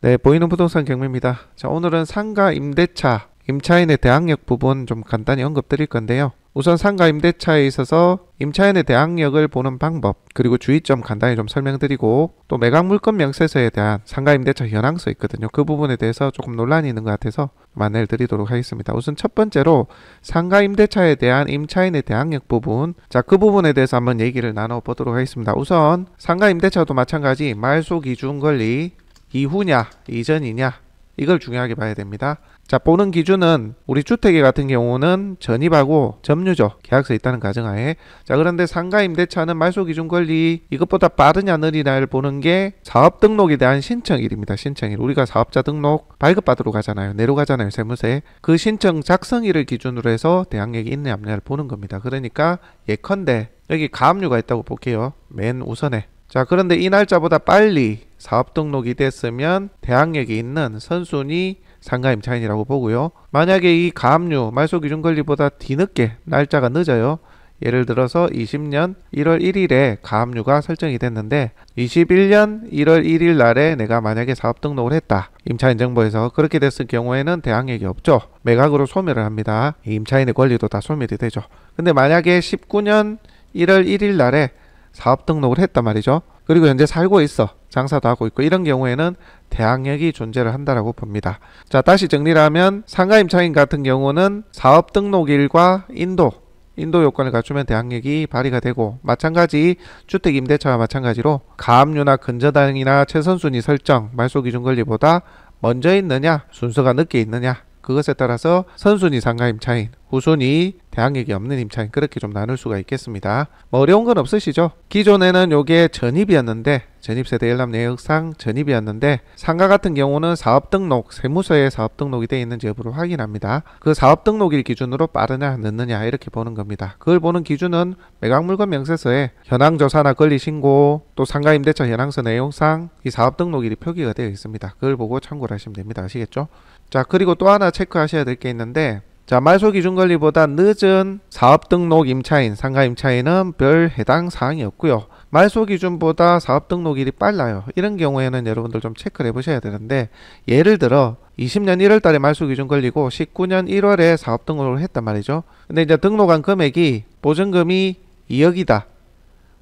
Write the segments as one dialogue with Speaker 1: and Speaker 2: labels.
Speaker 1: 네, 보이는 부동산 경매입니다. 자, 오늘은 상가 임대차, 임차인의 대항력 부분 좀 간단히 언급 드릴 건데요. 우선 상가 임대차에 있어서 임차인의 대항력을 보는 방법, 그리고 주의점 간단히 좀 설명드리고, 또 매각 물건 명세서에 대한 상가 임대차 현황서 있거든요. 그 부분에 대해서 조금 논란이 있는 것 같아서 좀 안내를 드리도록 하겠습니다. 우선 첫 번째로 상가 임대차에 대한 임차인의 대항력 부분, 자, 그 부분에 대해서 한번 얘기를 나눠보도록 하겠습니다. 우선 상가 임대차도 마찬가지 말소 기준 권리 이후냐 이전이냐, 이걸 중요하게 봐야 됩니다. 자, 보는 기준은 우리 주택에 같은 경우는 전입하고 점유죠, 계약서 있다는 가정하에. 자, 그런데 상가 임대차는 말소 기준 권리 이것보다 빠르냐 느리냐를 보는 게 사업 등록에 대한 신청일입니다. 신청일. 우리가 사업자 등록 발급받으러 가잖아요. 내러 가잖아요, 세무서에. 그 신청 작성일을 기준으로 해서 대항력이 있느냐 없느냐를 보는 겁니다. 그러니까 예컨대 여기 가압류가 있다고 볼게요, 맨 우선에. 자, 그런데 이 날짜보다 빨리 사업 등록이 됐으면 대항력이 있는 선순위 상가 임차인이라고 보고요. 만약에 이 가압류 말소 기준 권리보다 뒤늦게 날짜가 늦어요. 예를 들어서 20년 1월 1일에 가압류가 설정이 됐는데 21년 1월 1일 날에 내가 만약에 사업 등록을 했다, 임차인 정보에서. 그렇게 됐을 경우에는 대항력이 없죠. 매각으로 소멸을 합니다. 임차인의 권리도 다 소멸이 되죠. 근데 만약에 19년 1월 1일 날에 사업 등록을 했단 말이죠. 그리고 현재 살고 있어, 장사도 하고 있고, 이런 경우에는 대항력이 존재를 한다라고 봅니다. 자, 다시 정리를 하면 상가 임차인 같은 경우는 사업 등록일과 인도 요건을 갖추면 대항력이 발휘가 되고, 마찬가지 주택 임대차와 마찬가지로 가압류나 근저당이나 최선순위 설정 말소 기준 권리보다 먼저 있느냐 순서가 늦게 있느냐, 그것에 따라서 선순위 상가 임차인, 후순위 대항력이 없는 임차인, 그렇게 좀 나눌 수가 있겠습니다. 뭐 어려운 건 없으시죠? 기존에는 요게 전입이었는데, 전입세대 열람 내역상 전입이었는데, 상가 같은 경우는 사업 등록, 세무서에 사업 등록이 되어 있는지 여부를 확인합니다. 그 사업 등록일 기준으로 빠르냐 늦느냐 이렇게 보는 겁니다. 그걸 보는 기준은 매각 물건 명세서에 현황조사나 권리 신고, 또 상가 임대차 현황서 내용상 이 사업 등록일이 표기가 되어 있습니다. 그걸 보고 참고를 하시면 됩니다. 아시겠죠? 자, 그리고 또 하나 체크하셔야 될 게 있는데, 자, 말소 기준 권리보다 늦은 사업 등록 임차인, 상가 임차인은 별 해당 사항이 없고요. 말소 기준보다 사업 등록일이 빨라요. 이런 경우에는 여러분들 좀 체크를 해보셔야 되는데, 예를 들어 20년 1월 달에 말소 기준 권리고 19년 1월에 사업 등록을 했단 말이죠. 근데 이제 등록한 금액이 보증금이 2억이다,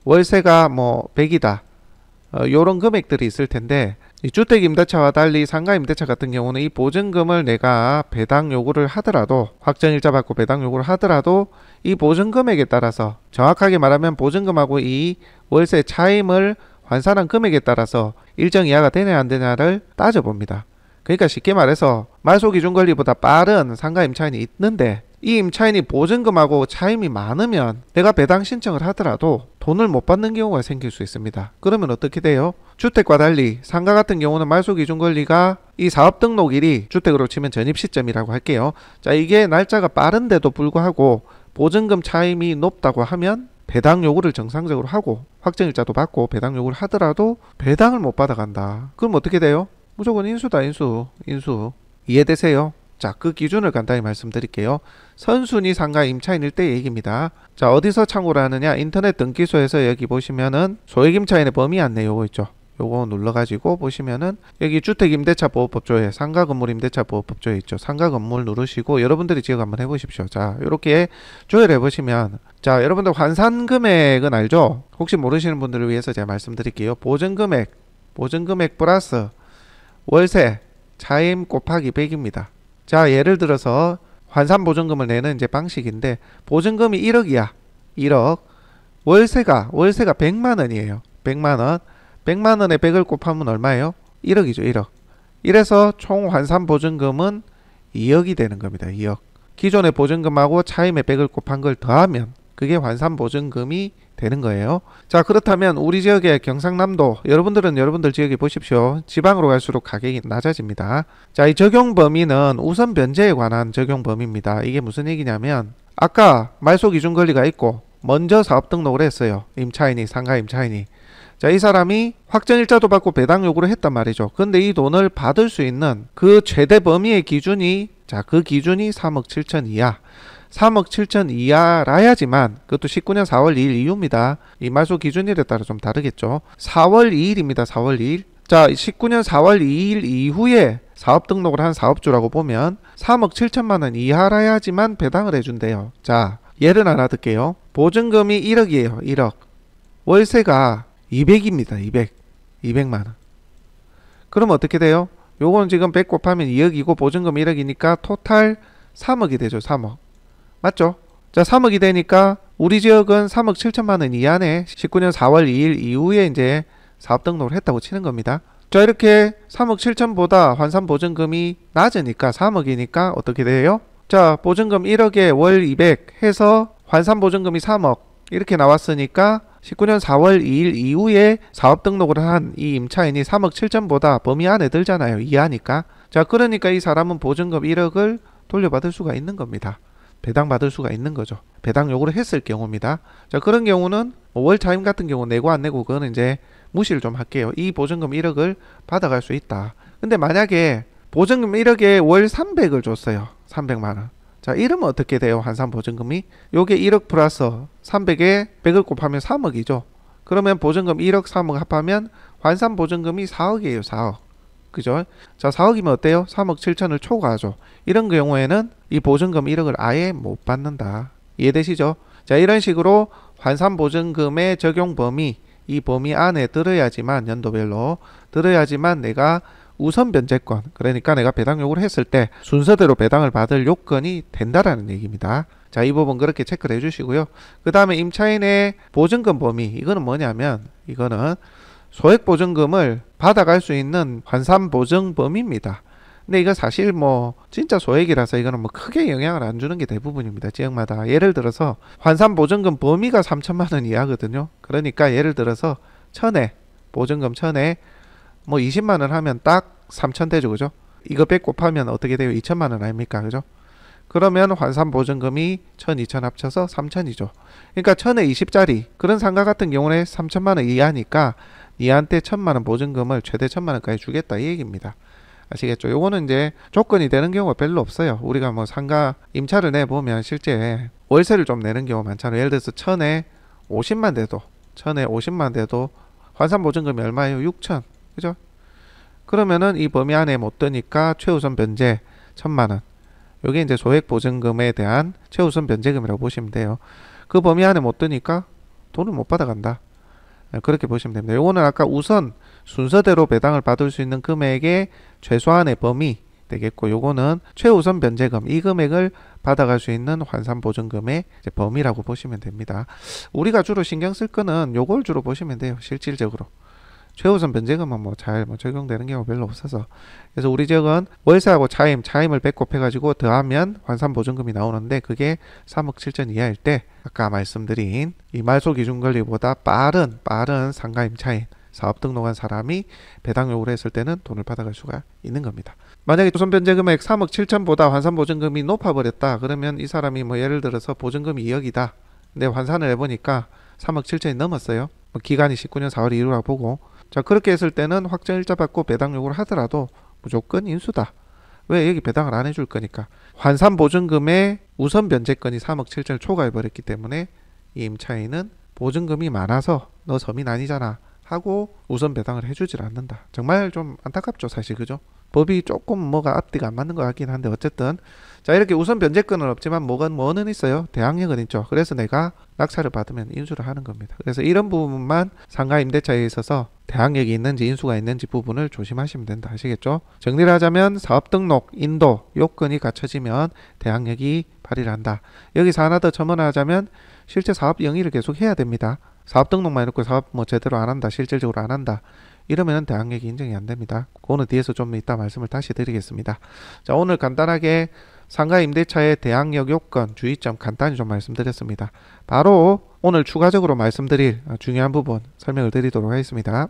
Speaker 1: 월세가 뭐 100이다, 요런 금액들이 있을 텐데, 이 주택 임대차와 달리 상가 임대차 같은 경우는 이 보증금을 내가 배당 요구를 하더라도, 확정일자 받고 배당 요구를 하더라도 이 보증금액에 따라서, 정확하게 말하면 보증금하고 이 월세 차임을 환산한 금액에 따라서 일정 이하가 되냐 안 되냐를 따져봅니다. 그러니까 쉽게 말해서 말소 기준 권리보다 빠른 상가 임차인이 있는데, 이 임차인이 보증금하고 차임이 많으면 내가 배당 신청을 하더라도 돈을 못 받는 경우가 생길 수 있습니다. 그러면 어떻게 돼요? 주택과 달리 상가 같은 경우는 말소 기준 권리가 이 사업 등록일이 주택으로 치면 전입 시점이라고 할게요. 자, 이게 날짜가 빠른데도 불구하고 보증금 차임이 높다고 하면 배당 요구를 정상적으로 하고 확정일자도 받고 배당 요구를 하더라도 배당을 못 받아간다. 그럼 어떻게 돼요? 무조건 인수다, 인수. 이해되세요? 자, 그 기준을 간단히 말씀드릴게요. 선순위 상가 임차인일 때 얘기입니다. 자, 어디서 참고를 하느냐? 인터넷 등기소에서 여기 보시면은 소액 임차인의 범위 안내 요거 있죠. 요거 눌러가지고 보시면은 여기 주택임대차보호법조에 상가건물임대차보호법조에 있죠. 상가건물 누르시고 여러분들이 지역 한번 해보십시오. 자, 이렇게 조회를 해보시면, 자, 여러분들 환산금액은 알죠? 혹시 모르시는 분들을 위해서 제가 말씀드릴게요. 보증금액 플러스 월세 차임 곱하기 100입니다. 자, 예를 들어서 환산보증금을 내는 이제 방식인데, 보증금이 1억이야. 1억. 월세가 100만원이에요. 100만원. 100만원에 100을 곱하면 얼마예요? 1억이죠. 1억. 이래서 총 환산보증금은 2억이 되는 겁니다. 2억. 기존의 보증금하고 차임에 100을 곱한 걸 더하면 그게 환산보증금이 되는 거예요. 자, 그렇다면 우리 지역의 경상남도, 여러분들은 여러분들 지역에 보십시오. 지방으로 갈수록 가격이 낮아집니다. 자, 이 적용 범위는 우선 변제에 관한 적용 범위입니다. 이게 무슨 얘기냐면, 아까 말소 기준 권리가 있고 먼저 사업 등록을 했어요. 임차인이, 상가 임차인이. 자, 이 사람이 확정일자도 받고 배당 요구를 했단 말이죠. 근데 이 돈을 받을 수 있는 그 최대 범위의 기준이, 자, 그 기준이 3억 7천 이하. 3억 7천 이하라야지만, 그것도 19년 4월 2일 이후입니다. 이 말소 기준일에 따라 좀 다르겠죠. 4월 2일입니다. 4월 2일. 자, 19년 4월 2일 이후에 사업 등록을 한 사업주라고 보면 3억 7천만 원 이하라야지만 배당을 해준대요. 자, 예를 하나 들게요. 보증금이 1억이에요. 1억. 월세가 200입니다. 200만 원. 그럼 어떻게 돼요? 요건 지금 100 곱하면 2억이고 보증금 1억이니까 토탈 3억이 되죠. 3억. 맞죠? 자, 3억이 되니까 우리 지역은 3억 7천만 원 이하네. 19년 4월 2일 이후에 이제 사업 등록을 했다고 치는 겁니다. 자, 이렇게 3억 7천보다 환산 보증금이 낮으니까 3억이니까 어떻게 돼요? 자, 보증금 1억에 월 200 해서 환산 보증금이 3억 이렇게 나왔으니까 19년 4월 2일 이후에 사업 등록을 한 이 임차인이 3억 7천보다 범위 안에 들잖아요. 이하니까. 자, 그러니까 이 사람은 보증금 1억을 돌려받을 수가 있는 겁니다. 배당받을 수가 있는 거죠. 배당 요구를 했을 경우입니다. 자, 그런 경우는 월 차임 같은 경우 내고 안 내고 그거는 이제 무시를 좀 할게요. 이 보증금 1억을 받아갈 수 있다. 근데 만약에 보증금 1억에 월 300을 줬어요. 300만 원. 자, 이러면 어떻게 돼요? 환산 보증금이 요게 1억 플러스 300에 100을 곱하면 3억이죠. 그러면 보증금 1억 3억 합하면 환산 보증금이 4억이에요. 4억. 그죠? 자, 4억이면 어때요? 3억 7천을 초과하죠. 이런 경우에는 이 보증금 1억을 아예 못 받는다. 이해되시죠? 자, 이런 식으로 환산 보증금의 적용 범위, 이 범위 안에 들어야지만 연도별로 들어야지만 내가 우선 변제권, 그러니까 내가 배당 요구를 했을 때 순서대로 배당을 받을 요건이 된다라는 얘기입니다. 자, 이 부분 그렇게 체크를 해주시고요. 그 다음에 임차인의 보증금 범위, 이거는 뭐냐면 이거는 소액 보증금을 받아갈 수 있는 환산 보증 범위입니다. 근데 이거 사실 뭐 진짜 소액이라서 이거는 뭐 크게 영향을 안 주는 게 대부분입니다. 지역마다. 예를 들어서 환산 보증금 범위가 3천만 원 이하거든요. 그러니까 예를 들어서 1000에 보증금 1000에 뭐 20만 원 하면 딱 3천 되죠. 그죠? 이거 100 곱하면 어떻게 돼요? 2천만 원 아닙니까? 그죠? 그러면 환산 보증금이 1000, 2000 합쳐서 3000이죠. 그러니까 1000에 20짜리 그런 상가 같은 경우는 3천만 원 이하니까 니한테 1000만 원 보증금을 최대 1000만 원까지 주겠다 이 얘기입니다. 아시겠죠? 요거는 이제 조건이 되는 경우가 별로 없어요. 우리가 뭐 상가 임차를 내보면 실제 월세를 좀 내는 경우가 많잖아요. 예를 들어서 1000에 50만 돼도 1000에 50만 돼도 환산 보증금이 얼마예요? 6000. 그죠? 그러면은 이 범위 안에 못 드니까 최우선 변제 1000만 원. 요게 이제 소액 보증금에 대한 최우선 변제금이라고 보시면 돼요. 그 범위 안에 못 드니까 돈을 못 받아간다. 그렇게 보시면 됩니다. 요거는 아까 우선 순서대로 배당을 받을 수 있는 금액의 최소한의 범위 되겠고, 요거는 최우선 변제금, 이 금액을 받아갈 수 있는 환산 보증금의 이제 범위라고 보시면 됩니다. 우리가 주로 신경 쓸 거는 요걸 주로 보시면 돼요. 실질적으로. 최우선 변제금은 뭐 잘 적용되는 경우가 별로 없어서. 그래서 우리 지역은 월세하고 차임을 100 곱해가지고 더하면 환산 보증금이 나오는데 그게 3억 7천 이하일 때 아까 말씀드린 이 말소 기준 권리보다 빠른 상가 임차인 사업 등록한 사람이 배당 요구를 했을 때는 돈을 받아갈 수가 있는 겁니다. 만약에 우선 변제 금액 3억 7천보다 환산 보증금이 높아버렸다. 그러면 이 사람이 뭐 예를 들어서 보증금이 2억이다. 근데 환산을 해보니까 3억 7천이 넘었어요. 뭐 기간이 19년 4월 2일이라고 보고, 자, 그렇게 했을 때는 확정일자 받고 배당 요구를 하더라도 무조건 인수다. 왜? 여기 배당을 안 해줄 거니까. 환산 보증금의 우선 변제권이 3억 7천을 초과해버렸기 때문에 이 임차인은 보증금이 많아서 너 서민 아니잖아 하고 우선 배당을 해주질 않는다. 정말 좀 안타깝죠, 사실. 그죠? 법이 조금 뭐가 앞뒤가 안 맞는 것 같긴 한데 어쨌든 자, 이렇게 우선 변제권은 없지만 뭐는 있어요. 대항력은 있죠. 그래서 내가 낙찰을 받으면 인수를 하는 겁니다. 그래서 이런 부분만 상가 임대차에 있어서 대항력이 있는지 인수가 있는지 부분을 조심하시면 된다. 아시겠죠? 정리를 하자면 사업 등록, 인도, 요건이 갖춰지면 대항력이 발휘를 한다. 여기서 하나 더 첨언하자면 실제 사업 영위를 계속 해야 됩니다. 사업 등록만 해놓고 사업 뭐 제대로 안 한다, 실질적으로 안 한다, 이러면 대항력이 인정이 안 됩니다. 그거는 뒤에서 좀 이따 말씀을 다시 드리겠습니다. 자, 오늘 간단하게 상가 임대차의 대항력 요건, 주의점 간단히 좀 말씀드렸습니다. 바로 오늘 추가적으로 말씀드릴 중요한 부분 설명을 드리도록 하겠습니다.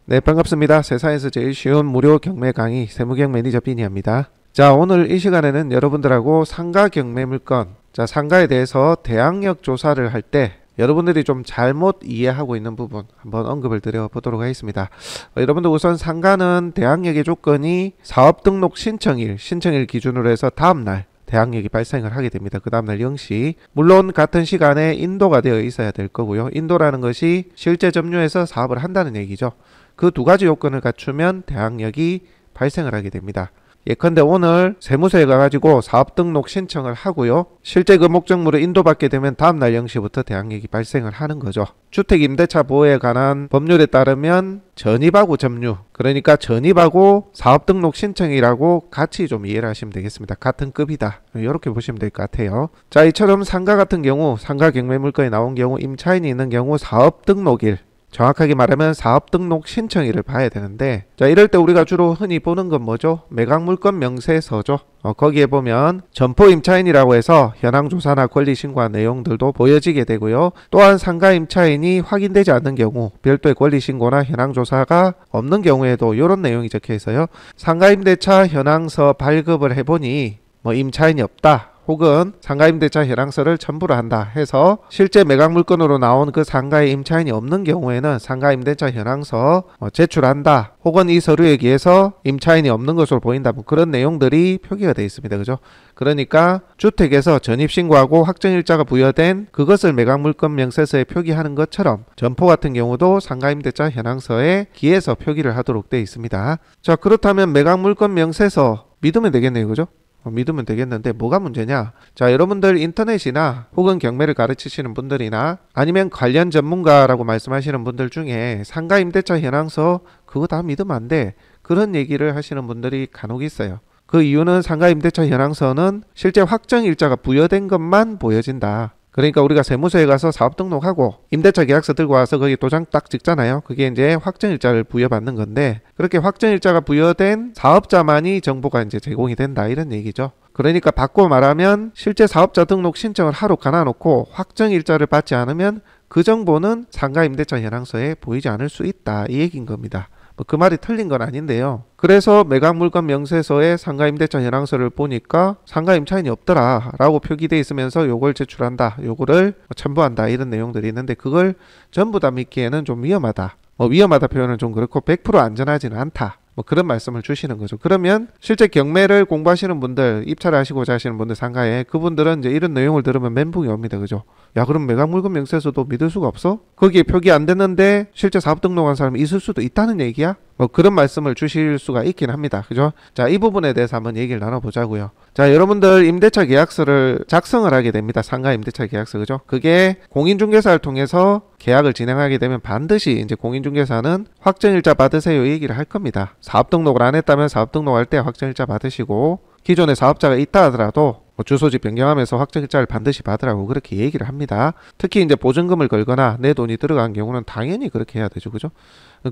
Speaker 1: 네, 반갑습니다. 세상에서 제일 쉬운 무료 경매 강의 세무경 매니저 비니입니다. 자, 오늘 이 시간에는 여러분들하고 상가 경매 물건, 자, 상가에 대해서 대항력 조사를 할 때 여러분들이 좀 잘못 이해하고 있는 부분 한번 언급을 드려보도록 하겠습니다. 여러분들 우선 상가는 대항력의 조건이 사업 등록 신청일 기준으로 해서 다음날 대항력이 발생을 하게 됩니다. 그 다음날 0시. 물론 같은 시간에 인도가 되어 있어야 될 거고요. 인도라는 것이 실제 점유해서 사업을 한다는 얘기죠. 그 두 가지 요건을 갖추면 대항력이 발생을 하게 됩니다. 예컨대 오늘 세무서에 가가지고 사업 등록 신청을 하고요. 실제 그 목적물을 인도받게 되면 다음날 0시부터 대항력이 발생을 하는 거죠. 주택임대차 보호에 관한 법률에 따르면 전입하고 점유, 그러니까 전입하고 사업 등록 신청이라고 같이 좀 이해를 하시면 되겠습니다. 같은 급이다. 이렇게 보시면 될 것 같아요. 자, 이처럼 상가 같은 경우, 상가 경매 물건이 나온 경우, 임차인이 있는 경우 사업 등록일, 정확하게 말하면 사업 등록 신청일을 봐야 되는데, 자, 이럴 때 우리가 주로 흔히 보는 건 뭐죠? 매각물건 명세서죠. 거기에 보면 점포 임차인이라고 해서 현황 조사나 권리 신고한 내용들도 보여지게 되고요. 또한 상가 임차인이 확인되지 않는 경우, 별도의 권리 신고나 현황 조사가 없는 경우에도 이런 내용이 적혀 있어요. 상가 임대차 현황서 발급을 해보니 뭐 임차인이 없다, 혹은 상가임대차 현황서를 첨부를 한다 해서 실제 매각물건으로 나온 그 상가에 임차인이 없는 경우에는 상가임대차 현황서 제출한다, 혹은 이 서류에 의해서 임차인이 없는 것으로 보인다, 뭐 그런 내용들이 표기가 되어 있습니다. 그죠? 그러니까 주택에서 전입신고하고 확정일자가 부여된 그것을 매각물건 명세서에 표기하는 것처럼 점포 같은 경우도 상가임대차 현황서에 기해서 표기를 하도록 되어 있습니다. 자, 그렇다면 매각물건 명세서 믿으면 되겠네요. 그죠? 믿으면 되겠는데 뭐가 문제냐? 자, 여러분들 인터넷이나 혹은 경매를 가르치시는 분들이나 아니면 관련 전문가라고 말씀하시는 분들 중에 상가 임대차 현황서 그거 다 믿으면 안 돼, 그런 얘기를 하시는 분들이 간혹 있어요. 그 이유는 상가 임대차 현황서는 실제 확정일자가 부여된 것만 보여진다. 그러니까 우리가 세무서에 가서 사업 등록하고 임대차 계약서 들고 와서 거기 도장 딱 찍잖아요. 그게 이제 확정일자를 부여받는 건데, 그렇게 확정일자가 부여된 사업자만이 정보가 이제 제공이 된다, 이런 얘기죠. 그러니까 바꿔 말하면 실제 사업자 등록 신청을 하러 가놔놓고 확정일자를 받지 않으면 그 정보는 상가 임대차 현황서에 보이지 않을 수 있다, 이 얘기인 겁니다. 그 말이 틀린 건 아닌데요. 그래서 매각물건 명세서에 상가임대차 현황서를 보니까 상가임차인이 없더라 라고 표기되어 있으면서 요걸 제출한다, 요거를 첨부한다, 이런 내용들이 있는데 그걸 전부 다 믿기에는 좀 위험하다. 위험하다 표현은 좀 그렇고 100% 안전하지는 않다, 뭐 그런 말씀을 주시는 거죠. 그러면 실제 경매를 공부하시는 분들, 입찰을 하시고자 하시는 분들, 상가에, 그분들은 이제 이런 내용을 들으면 멘붕이 옵니다. 그죠? 야, 그럼 매각물건 명세서도 믿을 수가 없어? 거기에 표기 안 됐는데 실제 사업 등록한 사람이 있을 수도 있다는 얘기야? 뭐 그런 말씀을 주실 수가 있긴 합니다. 그죠? 자, 이 부분에 대해서 한번 얘기를 나눠보자고요. 자, 여러분들 임대차 계약서를 작성을 하게 됩니다. 상가 임대차 계약서. 그죠? 그게 공인중개사를 통해서 계약을 진행하게 되면 반드시 이제 공인중개사는 확정일자 받으세요 얘기를 할 겁니다. 사업 등록을 안 했다면 사업 등록할 때 확정일자 받으시고, 기존에 사업자가 있다 하더라도 주소지 변경하면서 확정일자를 반드시 받으라고 그렇게 얘기를 합니다. 특히 이제 보증금을 걸거나 내 돈이 들어간 경우는 당연히 그렇게 해야 되죠. 그죠?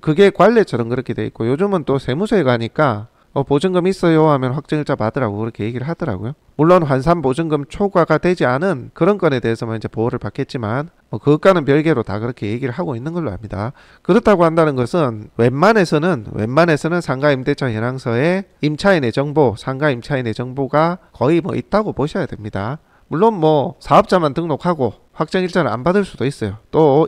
Speaker 1: 그게 관례처럼 그렇게 돼 있고, 요즘은 또 세무서에 가니까 보증금 있어요 하면 확정일자 받으라고 그렇게 얘기를 하더라고요. 물론 환산보증금 초과가 되지 않은 그런 건에 대해서만 이제 보호를 받겠지만 그것과는 별개로 다 그렇게 얘기를 하고 있는 걸로 압니다. 그렇다고 한다는 것은 웬만해서는 상가임대차 현황서에 임차인의 정보, 상가임차인의 정보가 거의 있다고 보셔야 됩니다. 물론 사업자만 등록하고 확정일자를 안 받을 수도 있어요. 또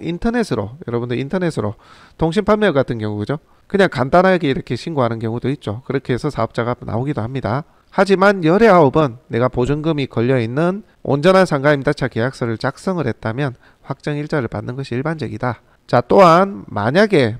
Speaker 1: 여러분들 인터넷으로 통신 판매 같은 경우, 그죠? 그냥 간단하게 이렇게 신고하는 경우도 있죠. 그렇게 해서 사업자가 나오기도 합니다. 하지만 열의 9은 내가 보증금이 걸려있는 온전한 상가임대차 계약서를 작성을 했다면 확정일자를 받는 것이 일반적이다. 자, 또한 만약에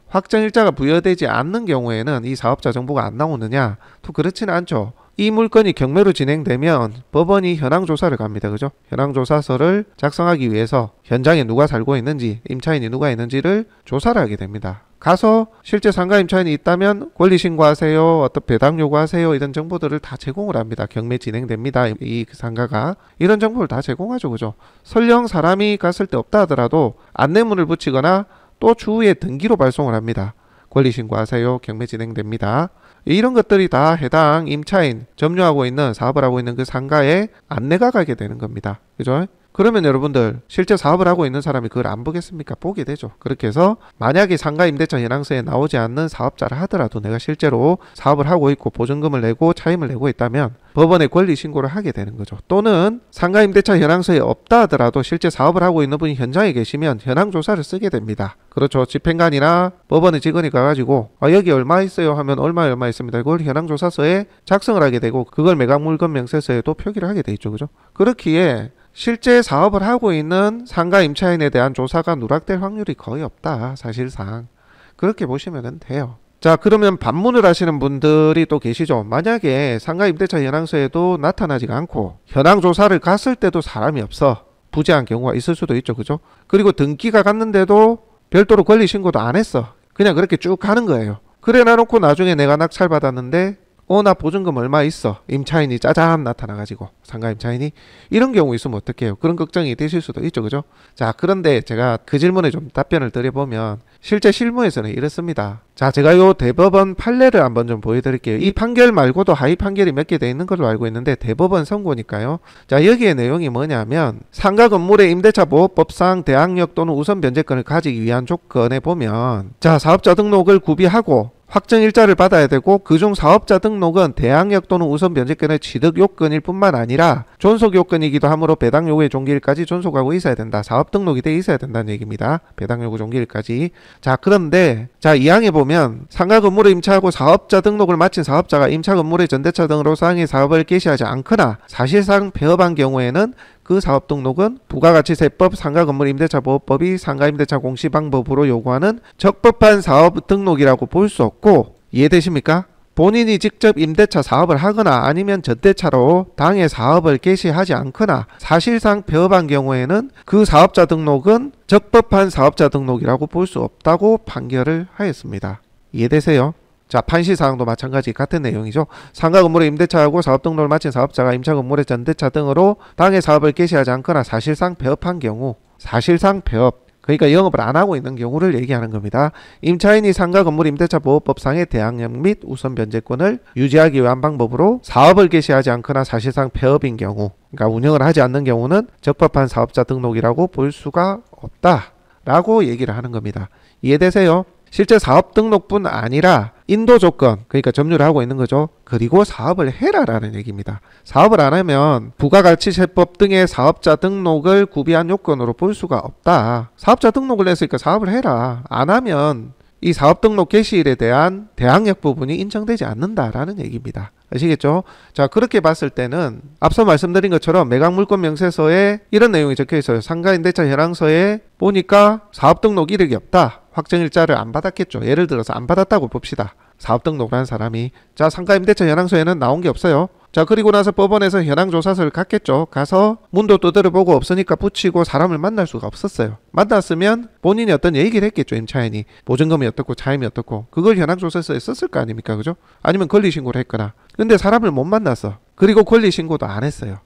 Speaker 1: 확정일자가 부여되지 않는 경우에는 이 사업자 정보가 안 나오느냐? 또 그렇지는 않죠. 이 물건이 경매로 진행되면 법원이 현황조사를 갑니다. 그죠? 현황조사서를 작성하기 위해서 현장에 누가 살고 있는지, 임차인이 누가 있는지를 조사를 하게 됩니다. 가서 실제 상가 임차인이 있다면 권리 신고하세요, 어떤 배당 요구하세요, 이런 정보들을 다 제공을 합니다. 경매 진행됩니다. 이 상가가 이런 정보를 다 제공하죠. 그죠? 설령 사람이 갔을 때 없다 하더라도 안내문을 붙이거나 또 주후에 등기로 발송을 합니다. 권리 신고하세요, 경매 진행됩니다. 이런 것들이 다 해당 임차인, 점유하고 있는, 사업을 하고 있는 그 상가에 안내가 가게 되는 겁니다. 그죠? 그러면 여러분들 실제 사업을 하고 있는 사람이 그걸 안 보겠습니까? 보게 되죠. 그렇게 해서 만약에 상가임대차 현황서에 나오지 않는 사업자라 하더라도 내가 실제로 사업을 하고 있고 보증금을 내고 차임을 내고 있다면 법원에 권리 신고를 하게 되는 거죠. 또는 상가임대차 현황서에 없다 하더라도 실제 사업을 하고 있는 분이 현장에 계시면 현황조사를 쓰게 됩니다. 그렇죠. 집행관이나 법원의 직원이 가가지고 여기 얼마 있어요 하면 얼마 있습니다. 그걸 현황조사서에 작성을 하게 되고 그걸 매각물건 명세서에도 표기를 하게 돼 있죠. 그죠? 그렇기에 실제 사업을 하고 있는 상가 임차인에 대한 조사가 누락될 확률이 거의 없다. 사실상. 그렇게 보시면 돼요. 자, 그러면 반문을 하시는 분들이 또 계시죠. 만약에 상가 임대차 현황서에도 나타나지가 않고 현황조사를 갔을 때도 사람이 없어. 부재한 경우가 있을 수도 있죠. 그죠? 그리고 등기가 갔는데도 별도로 권리 신고도 안 했어. 그냥 그렇게 쭉 가는 거예요. 그래 놔놓고 나중에 내가 낙찰 받았는데 나 보증금 얼마 있어. 임차인이 짜잔 나타나가지고 상가 임차인이 이런 경우 있으면 어떡해요. 그런 걱정이 되실 수도 있죠. 그죠? 자, 그런데 제가 그 질문에 좀 답변을 드려보면 실제 실무에서는 이렇습니다. 자, 제가 요 대법원 판례를 한번 좀 보여드릴게요. 이 판결 말고도 하위 판결이 몇 개 돼 있는 걸로 알고 있는데 대법원 선고니까요. 자, 여기에 내용이 뭐냐면 상가 건물의 임대차 보호법상 대항력 또는 우선 변제권을 가지기 위한 조건에 보면 자, 사업자 등록을 구비하고 확정일자를 받아야 되고 그중 사업자 등록은 대항력 또는 우선 변제권의 취득 요건일 뿐만 아니라 존속 요건이기도 하므로 배당 요구의 종기일까지 존속하고 있어야 된다. 사업 등록이 돼 있어야 된다는 얘기입니다. 배당 요구 종기일까지. 자, 그런데 자, 이 항에 보면 상가 건물을 임차하고 사업자 등록을 마친 사업자가 임차 건물의 전대차 등으로 상해 사업을 개시하지 않거나 사실상 폐업한 경우에는 그 사업 등록은 부가가치세법, 상가건물임대차보호법이 상가임대차 공시방법으로 요구하는 적법한 사업 등록이라고 볼 수 없고, 이해되십니까? 본인이 직접 임대차 사업을 하거나 아니면 전대차로 당해 사업을 개시하지 않거나 사실상 폐업한 경우에는 그 사업자 등록은 적법한 사업자 등록이라고 볼 수 없다고 판결을 하였습니다. 이해되세요? 자, 판시사항도 마찬가지 같은 내용이죠. 상가 건물의 임대차하고 사업 등록을 마친 사업자가 임차 건물의 전대차 등으로 당해 사업을 개시하지 않거나 사실상 폐업한 경우, 사실상 폐업, 그러니까 영업을 안 하고 있는 경우를 얘기하는 겁니다. 임차인이 상가 건물 임대차 보호법상의 대항력 및 우선 변제권을 유지하기 위한 방법으로 사업을 개시하지 않거나 사실상 폐업인 경우, 그러니까 운영을 하지 않는 경우는 적법한 사업자 등록이라고 볼 수가 없다라고 얘기를 하는 겁니다. 이해되세요? 실제 사업 등록뿐 아니라 인도 조건, 그러니까 점유를 하고 있는 거죠. 그리고 사업을 해라라는 얘기입니다. 사업을 안 하면 부가가치세법 등의 사업자 등록을 구비한 요건으로 볼 수가 없다. 사업자 등록을 했으니까 사업을 해라. 안 하면 이 사업 등록 개시일에 대한 대항력 부분이 인정되지 않는다라는 얘기입니다. 아시겠죠? 자, 그렇게 봤을 때는 앞서 말씀드린 것처럼 매각물권 명세서에 이런 내용이 적혀 있어요. 상가임대차 현황서에 보니까 사업 등록 이력이 없다. 확정일자를 안 받았겠죠. 예를 들어서 안 받았다고 봅시다. 사업 등록을 한 사람이. 자, 상가임대차 현황서에는 나온 게 없어요. 자, 그리고 나서 법원에서 현황조사서를 갔겠죠. 가서 문도 두드려보고 없으니까 붙이고 사람을 만날 수가 없었어요. 만났으면 본인이 어떤 얘기를 했겠죠. 임차인이 보증금이 어떻고 차임이 어떻고 그걸 현황조사서에 썼을 거 아닙니까? 그죠? 아니면 권리신고를 했거나. 근데 사람을 못 만났어. 그리고 권리신고도 안 했어요.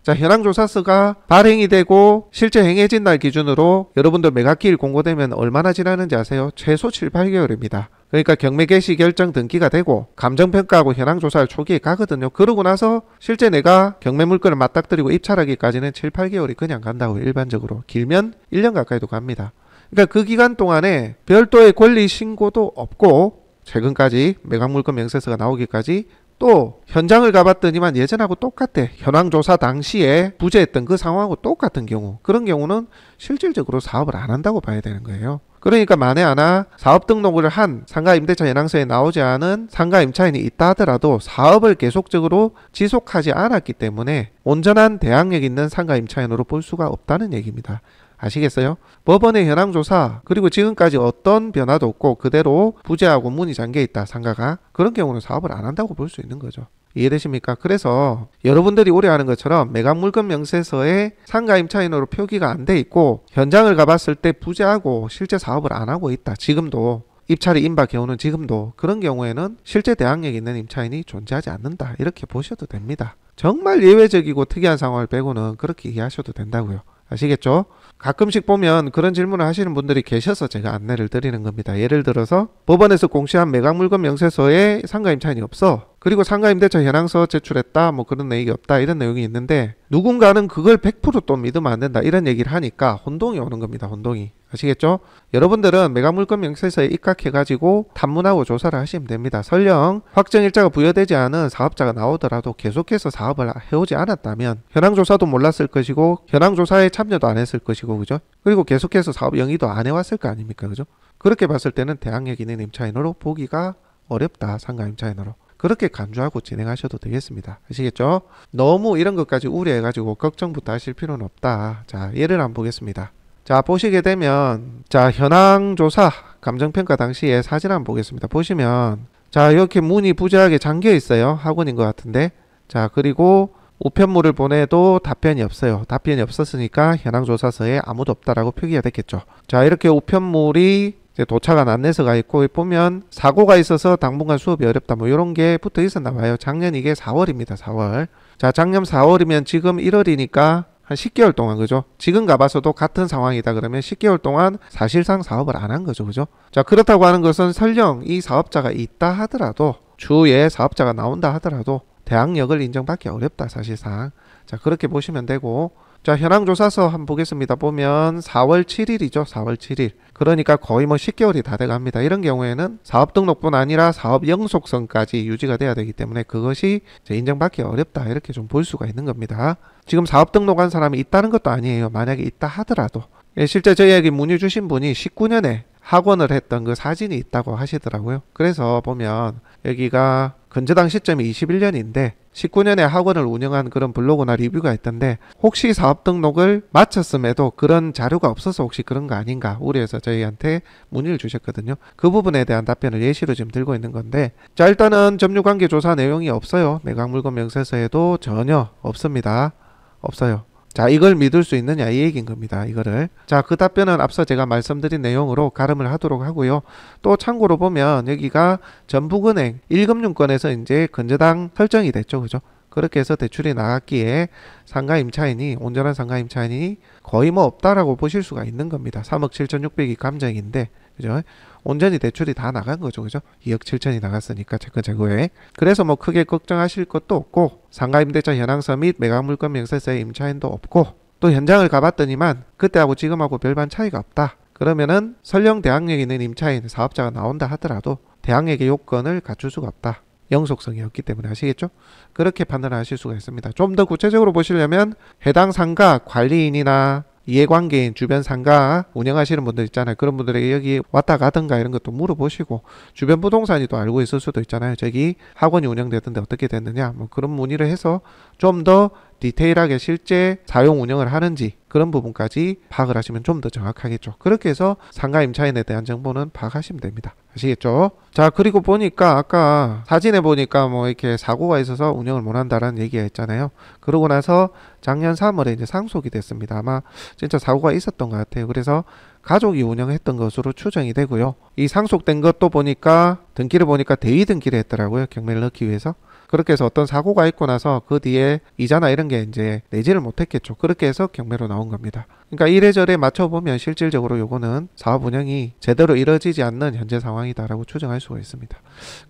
Speaker 1: 자, 현황조사서가 발행이 되고 실제 행해진 날 기준으로 여러분들 매각기일 공고되면 얼마나 지나는지 아세요? 최소 7, 8개월입니다. 그러니까 경매 개시 결정 등기가 되고 감정평가하고 현황조사를 초기에 가거든요. 그러고 나서 실제 내가 경매 물건을 맞닥뜨리고 입찰하기까지는 7, 8개월이 그냥 간다고 일반적으로. 길면 1년 가까이도 갑니다. 그러니까 그 기간 동안에 별도의 권리 신고도 없고 최근까지 매각물건 명세서가 나오기까지 또 현장을 가봤더니만 예전하고 똑같아. 현황조사 당시에 부재했던 그 상황하고 똑같은 경우, 그런 경우는 실질적으로 사업을 안 한다고 봐야 되는 거예요. 그러니까 만에 하나 사업 등록을 한 상가임대차 현황서에 나오지 않은 상가임차인이 있다 하더라도 사업을 계속적으로 지속하지 않았기 때문에 온전한 대항력 있는 상가임차인으로 볼 수가 없다는 얘기입니다. 아시겠어요? 법원의 현황조사 그리고 지금까지 어떤 변화도 없고 그대로 부재하고 문이 잠겨있다 상가가, 그런 경우는 사업을 안 한다고 볼 수 있는 거죠. 이해되십니까? 그래서 여러분들이 오해하는 것처럼 매각물건 명세서에 상가임차인으로 표기가 안 돼 있고 현장을 가봤을 때 부재하고 실제 사업을 안 하고 있다. 지금도 입찰이 임박해오는 지금도 그런 경우에는 실제 대항력 있는 임차인이 존재하지 않는다. 이렇게 보셔도 됩니다. 정말 예외적이고 특이한 상황을 빼고는 그렇게 이해하셔도 된다고요. 아시겠죠? 가끔씩 보면 그런 질문을 하시는 분들이 계셔서 제가 안내를 드리는 겁니다. 예를 들어서 법원에서 공시한 매각물건 명세서에 상가임차인이 없어. 그리고 상가 임대차 현황서 제출했다 뭐 그런 내용이 없다 이런 내용이 있는데 누군가는 그걸 100%또 믿으면 안 된다 이런 얘기를 하니까 혼동이 오는 겁니다. 혼동이. 아시겠죠? 여러분들은 매각물건 명세서에 입각해가지고 탐문하고 조사를 하시면 됩니다. 설령 확정일자가 부여되지 않은 사업자가 나오더라도 계속해서 사업을 해오지 않았다면 현황조사도 몰랐을 것이고 현황조사에 참여도 안 했을 것이고 그죠? 그리고 계속해서 사업 영위도 안 해왔을 거 아닙니까? 그죠? 그렇게 봤을 때는 대항력 있는 임차인으로 보기가 어렵다. 상가 임차인으로. 그렇게 간주하고 진행하셔도 되겠습니다. 아시겠죠? 너무 이런 것까지 우려해가지고 걱정부터 하실 필요는 없다. 자, 예를 한번 보겠습니다. 자, 보시게 되면 자, 현황조사 감정평가 당시에 사진 한번 보겠습니다. 보시면 자, 이렇게 문이 부재하게 잠겨 있어요. 학원인 것 같은데. 자, 그리고 우편물을 보내도 답변이 없어요. 답변이 없었으니까 현황조사서에 아무도 없다라고 표기가 됐겠죠. 자, 이렇게 우편물이 이제 도착한 안내서가 있고 보면 사고가 있어서 당분간 수업이 어렵다 뭐 이런 게 붙어 있었나 봐요. 작년 이게 4월입니다. 4월. 자, 작년 4월이면 지금 1월이니까 한 10개월 동안 그죠? 지금 가봐서도 같은 상황이다 그러면 10개월 동안 사실상 사업을 안 한 거죠. 그죠? 자, 그렇다고 하는 것은 설령 이 사업자가 있다 하더라도 주에 사업자가 나온다 하더라도 대항력을 인정받기 어렵다 사실상. 자, 그렇게 보시면 되고 자, 현황조사서 한번 보겠습니다. 보면 4월 7일이죠. 4월 7일. 그러니까 거의 뭐 10개월이 다 돼갑니다. 이런 경우에는 사업 등록뿐 아니라 사업 영속성까지 유지가 돼야 되기 때문에 그것이 인정받기 어렵다. 이렇게 좀 볼 수가 있는 겁니다. 지금 사업 등록한 사람이 있다는 것도 아니에요. 만약에 있다 하더라도. 실제 저희에게 문의 주신 분이 19년에 학원을 했던 그 사진이 있다고 하시더라고요. 그래서 보면 여기가 근저당 시점이 21년인데 19년에 학원을 운영한 그런 블로그나 리뷰가 있던데 혹시 사업 등록을 마쳤음에도 그런 자료가 없어서 혹시 그런 거 아닌가 우려해서 저희한테 문의를 주셨거든요. 그 부분에 대한 답변을 예시로 지금 들고 있는 건데 자, 일단은 점유관계 조사 내용이 없어요. 매각물건 명세서에도 전혀 없습니다. 없어요. 자, 이걸 믿을 수 있느냐 이 얘기인 겁니다. 이거를. 자, 그 답변은 앞서 제가 말씀드린 내용으로 가름을 하도록 하고요. 또 참고로 보면 여기가 전북은행 1금융권에서 이제 근저당 설정이 됐죠. 그죠? 그렇게 해서 대출이 나갔기에 상가 임차인이 온전한 상가 임차인이 거의 뭐 없다라고 보실 수가 있는 겁니다. 3억 7,600이 감정인데 그죠? 온전히 대출이 다 나간 거죠. 그죠? 2억 7천이 나갔으니까 채권 재고에. 그래서 뭐 크게 걱정하실 것도 없고 상가 임대차 현황서 및 매각물건 명세서의 임차인도 없고 또 현장을 가봤더니만 그때하고 지금하고 별반 차이가 없다. 그러면은 설령 대항력 있는 임차인 사업자가 나온다 하더라도 대항력의 요건을 갖출 수가 없다. 영속성이 없기 때문에 아시겠죠? 그렇게 판단을 하실 수가 있습니다. 좀 더 구체적으로 보시려면 해당 상가 관리인이나 이해관계인 주변 상가 운영하시는 분들 있잖아요. 그런 분들에게 여기 왔다 가든가 이런 것도 물어보시고 주변 부동산이 또 알고 있을 수도 있잖아요. 저기 학원이 운영되던데 어떻게 됐느냐 뭐 그런 문의를 해서 좀 더 디테일하게 실제 사용 운영을 하는지 그런 부분까지 파악을 하시면 좀 더 정확하겠죠. 그렇게 해서 상가 임차인에 대한 정보는 파악하시면 됩니다. 아시겠죠? 자, 그리고 보니까 아까 사진에 보니까 뭐 이렇게 사고가 있어서 운영을 못 한다라는 얘기가 있잖아요. 그러고 나서 작년 3월에 이제 상속이 됐습니다. 아마 진짜 사고가 있었던 것 같아요. 그래서 가족이 운영했던 것으로 추정이 되고요. 이 상속된 것도 보니까 등기를 보니까 대위 등기를 했더라고요. 경매를 넣기 위해서. 그렇게 해서 어떤 사고가 있고 나서 그 뒤에 이자나 이런 게 이제 내지를 못했겠죠. 그렇게 해서 경매로 나온 겁니다. 그러니까 이래저래 맞춰보면 실질적으로 요거는 사업 운영이 제대로 이루어지지 않는 현재 상황이다라고 추정할 수가 있습니다.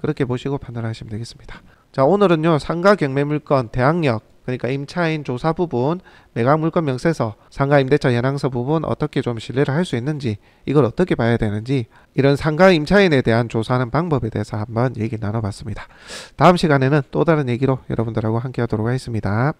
Speaker 1: 그렇게 보시고 판단하시면 되겠습니다. 자, 오늘은요 상가 경매물건 대항력 그러니까 임차인 조사 부분, 매각물건 명세서, 상가 임대차 현황서 부분 어떻게 좀 신뢰를 할 수 있는지 이걸 어떻게 봐야 되는지 이런 상가 임차인에 대한 조사하는 방법에 대해서 한번 얘기 나눠봤습니다. 다음 시간에는 또 다른 얘기로 여러분들하고 함께 하도록 하겠습니다.